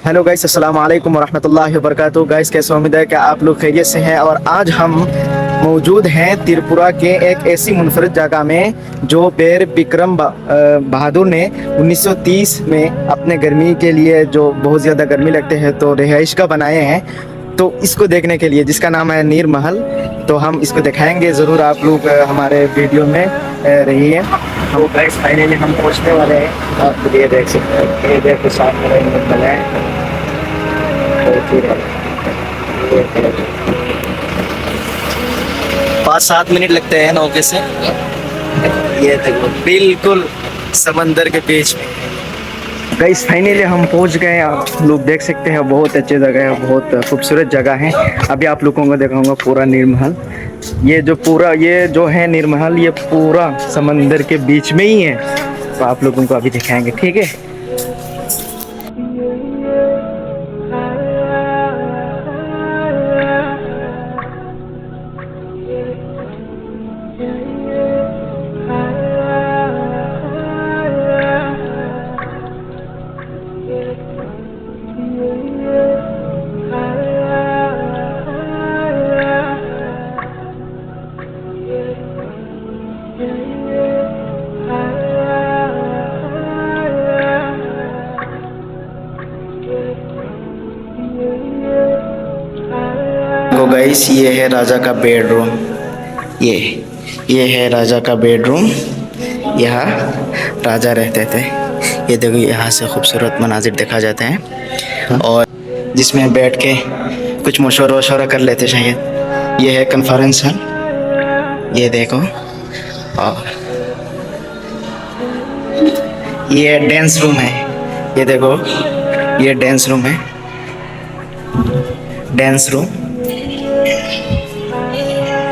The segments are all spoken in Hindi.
हेलो गाइस, अस्सलाम वालेकुम वरहमतुल्लाहि वबरकातुहू। गाइस, कैसे उम्मीद है कि आप लोग खैरियत से हैं। और आज हम मौजूद हैं त्रिपुरा के एक ऐसी मुनफरद जगह में जो बेर बिक्रम बहादुर ने 1930 में अपने गर्मी के लिए, जो बहुत ज़्यादा गर्मी लगते हैं तो रिहाइशगाह बनाए हैं, तो इसको देखने के लिए, जिसका नाम है नीर महल। तो हम इसको दिखाएंगे ज़रूर, आप लोग हमारे वीडियो में रहिए। हम गाइस फाइनली हम पहुंचने वाले हैं। आप ये देख सकते हैं, ये देखो सामने है। 5-7 मिनट लगते हैं नौके से। ये देखो बिल्कुल समंदर के बीच में। गाइस फाइनली हम पहुंच गए। आप लोग देख सकते हैं, बहुत अच्छी जगह है, बहुत खूबसूरत जगह है। अभी आप लोगों को दिखाऊंगा पूरा नीर महल। ये जो है नीर महल, ये पूरा समंदर के बीच में ही है। तो आप लोगों को अभी दिखाएंगे, ठीक है। तो गाइस, ये है राजा का बेडरूम। ये है राजा का बेडरूम। यहाँ राजा रहते थे। ये देखो, यहाँ से खूबसूरत मनाजिर देखा जाते हैं, और जिसमें बैठ के कुछ मशवरा कर लेते शायद। ये है कॉन्फ्रेंस हॉल, ये देखो। और ये डांस रूम है, ये देखो, ये डांस रूम है। डांस रूम,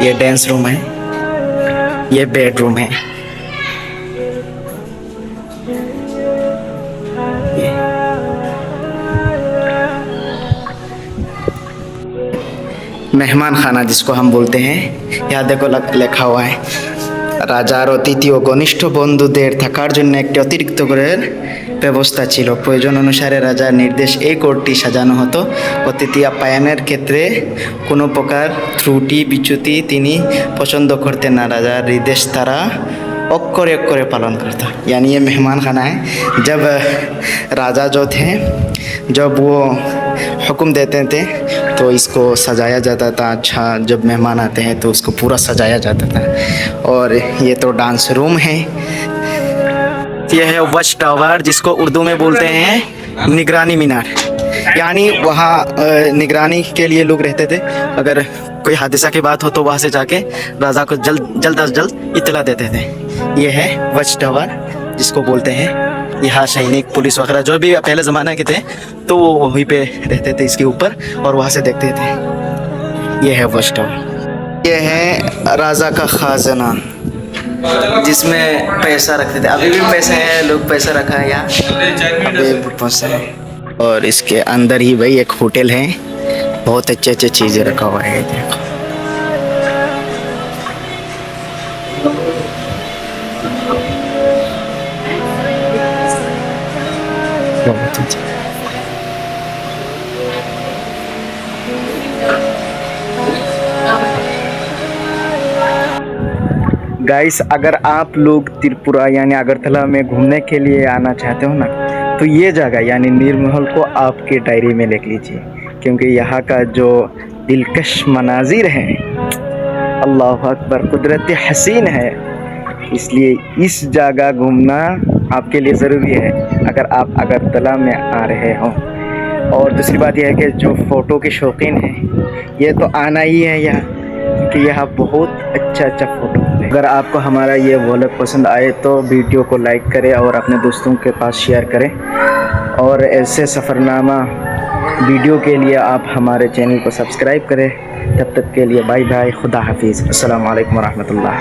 ये डांस रूम है। ये बेडरूम है। मेहमान खाना जिसको हम बोलते हैं, यहाँ देखो লেखा हुआ है, রাজার অতিথি ও ঘনিষ্ঠ বন্ধুদের থাকার জন্য একটি অতিরিক্ত ঘরের ব্যবস্থা ছিল। প্রয়োজন অনুসারে রাজার নির্দেশ এই কোর্টটি সাজানো হতো। অতিথি আপ্যায়নের ক্ষেত্রে কোনো প্রকার ত্রুটি বিচ্যুতি তিনি পছন্দ করতেন না। রাজার নির্দেশ তারা अक्कर अक्कर पालन करता। यानी ये मेहमान खाना है। जब राजा जो थे, जब वो हुक्म देते थे तो इसको सजाया जाता था। अच्छा, जब मेहमान आते हैं तो उसको पूरा सजाया जाता था। और ये तो डांस रूम है। ये है वॉच टावर, जिसको उर्दू में बोलते हैं निगरानी मीनार। यानी वहाँ निगरानी के लिए लोग रहते थे। अगर कोई हादसा की बात हो तो वहाँ से जाके राजा को जल्द अज जल्द इत्तला देते थे। ये है वॉच टावर, जिसको बोलते हैं। यहाँ सैनिक, पुलिस वगैरह जो भी पहले ज़माना के थे तो वो वहीं पे रहते थे, इसके ऊपर, और वहाँ से देखते थे। ये है वॉच टावर। ये है राजा का खजाना, जिसमें पैसा रखते थे। अभी भी पैसे हैं, लोग पैसा रखा है यहाँ, अभी पैसा है। और इसके अंदर ही भाई एक होटल है, बहुत अच्छे अच्छे चीज़ें रखा हुआ है। देखो, बहुत अच्छा। गाइस, अगर आप लोग त्रिपुरा यानी अगरतला में घूमने के लिए आना चाहते हो ना, तो ये जगह यानी नीर महल को आपके डायरी में लिख लीजिए, क्योंकि यहाँ का जो दिलकश मनाजिर है, अल्लाह अकबर, कुदरती हसीन है। इसलिए इस जगह घूमना आपके लिए ज़रूरी है अगर आप अगरतला में आ रहे हो। और दूसरी बात यह है कि जो फ़ोटो के शौकीन हैं, ये तो आना ही है यहाँ, क्योंकि यहाँ बहुत अच्छा फ़ोटो है। अगर आपको हमारा ये व्लॉग पसंद आए तो वीडियो को लाइक करें और अपने दोस्तों के पास शेयर करें। और ऐसे सफ़रनामा वीडियो के लिए आप हमारे चैनल को सब्सक्राइब करें। तब तक के लिए बाय बाय, खुदा हाफिज़, अस्सलाम वालेकुम रहमतुल्लाह।